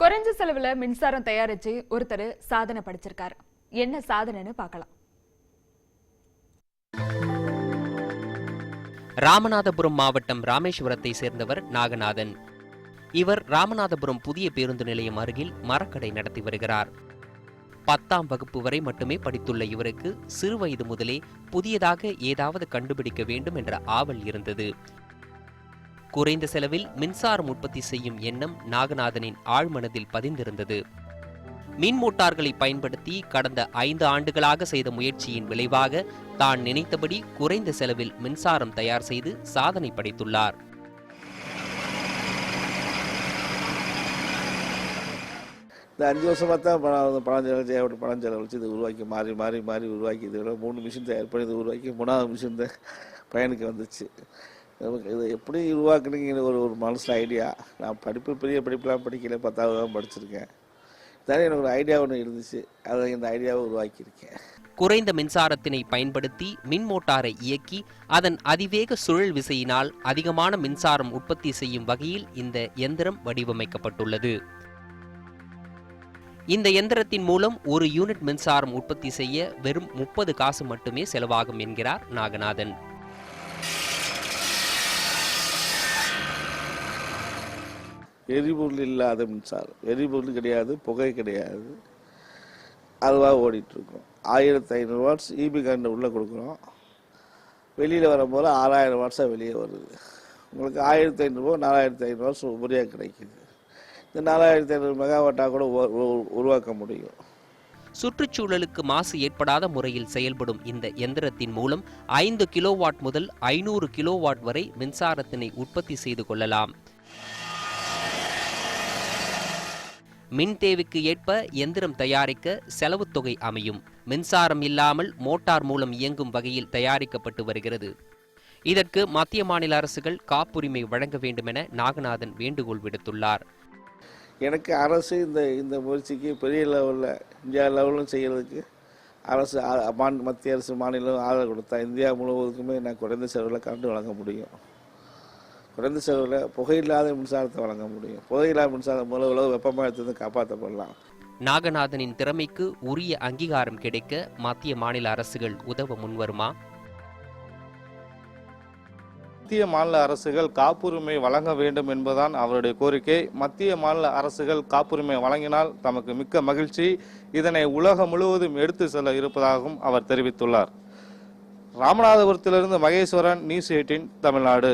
குறைஞ்ச செலவுல மின்சாரம் தயாரிச்சு ஒருத்தர் சாதனை படைச்சிருக்காரு. என்ன சாதனைன்னு பார்க்கலாம். ராமநாதபுரம் மாவட்டம் ராமேஸ்வரத்தை சேர்ந்தவர் நாகநாதன். இவர் ராமநாதபுரம் புதிய பேருந்து நிலையம் அருகில் மரக்கடை நடத்தி வருகிறார். 10ஆம் வகுப்பு வரை மட்டுமே படித்துள்ள இவருக்கு சிறுவயது முதலே புதியதாக ஏதாவது கண்டுபிடிக்க வேண்டும் என்ற ஆவல் இருந்தது. குறைந்த செலவில் மின்சாரம் உற்பத்தி செய்யும் எண்ணம் நாகநாதனின் ஆழ்மனதில் பதிந்திருந்தது. மின் மோட்டார்களை பயன்படுத்தி கடந்த 5 ஆண்டுகளாக செய்த முயற்சியின் விளைவாக தான் நினைத்தபடி குறைந்த செலவில் மின்சாரம் தயார் செய்து சாதனை படைத்துள்ளார். இந்த 5 வருஷமாக தான் பணம் செலவழிச்சு இதை உருவாக்கி மாறி உருவாக்கி இதோட 3 மிஷின் தயார் பண்ணி இதை உருவாக்கி 3ஆவது மிஷின் பயனுக்கு வந்துச்சு. இதை எப்படி உருவாக்குனீங்கன்னு ஒரு மனசில் ஐடியா. நான் பெரிய படிப்புலாம் படிக்கல, 10ஆவது தான் படிச்சிருக்கேன். இதானே எனக்கு ஒரு ஐடியா ஒன்று இருந்துச்சு. அதை இந்த ஐடியாவை உருவாக்கியிருக்கேன். குறைந்த மின்சாரத்தினை பயன்படுத்தி மின் மோட்டாரை இயக்கி அதன் அதிவேக சுழல் விசையினால் அதிகமான மின்சாரம் உற்பத்தி செய்யும் வகையில் இந்த எந்திரம் வடிவமைக்கப்பட்டுள்ளது. இந்த எந்திரத்தின் மூலம் 1 யூனிட் மின்சாரம் உற்பத்தி செய்ய வெறும் 30 காசு மட்டுமே செலவாகும் என்கிறார் நாகநாதன். எரிபொருள் இல்லாத மின்சாரம், எரிபொருள் கிடையாது, புகை கிடையாது, அதுவாக ஓடிட்டுருக்கோம். 1500 வாட்ஸ் இபி கரண்ட் உள்ளே கொடுக்குறோம். வெளியில் வரும்போது 6000 வாட்ஸாக வெளியே வருது. உங்களுக்கு 1500 4500 வாட்ஸ் உபரியாக கிடைக்குது. இந்த 4500 மெகாவாட்டாக கூட உருவாக்க முடியும். சுற்றுச்சூழலுக்கு மாசு ஏற்படாத முறையில் செயல்படும் இந்த எந்திரத்தின் மூலம் 5 கிலோவாட் முதல் 500 கிலோவாட் வரை மின்சாரத்தினை உற்பத்தி செய்து கொள்ளலாம். மின் தேவைக்கு ஏற்ப எந்திரம் தயாரிக்க செலவு தொகை அமையும். மின்சாரம் இல்லாமல் மோட்டார் மூலம் இயங்கும் வகையில் தயாரிக்கப்பட்டு வருகிறது. இதற்கு மத்திய மாநில அரசுகள் காப்புரிமை வழங்க வேண்டும் என நாகநாதன் வேண்டுகோள் விடுத்துள்ளார். எனக்கு அரசு இந்த முயற்சிக்கு பெரிய லெவலில், இந்தியா லெவலில் செய்கிறதுக்கு அரசு மத்திய அரசு மாநிலம் ஆதரவு கொடுத்தா இந்தியா முழுவதுக்குமே நான் குறைந்த செலவில் கரண்ட் வழங்க முடியும். குறைந்த செலவில் புகையில்லாத மின்சாரத்தை வழங்க முடியும். புகையில்லாத மின்சாரம் மூலம் உலக வெப்பமயத்திலிருந்து காப்பாற்றப்படலாம். நாகநாதனின் திறமைக்கு உரிய அங்கீகாரம் கிடைக்க மத்திய மாநில அரசுகள் உதவ முன்வருமா? மத்திய மாநில அரசுகள் காப்புரிமை வழங்க வேண்டும் என்பதுதான் அவருடைய கோரிக்கை. மத்திய மாநில அரசுகள் காப்புரிமை வழங்கினால் தமக்கு மிக்க மகிழ்ச்சி. இதனை உலகம் முழுவதும் எடுத்து செல்ல இருப்பதாகவும் அவர் தெரிவித்துள்ளார். ராமநாதபுரத்திலிருந்து மகேஸ்வரன், நியூஸ் 18 தமிழ்நாடு.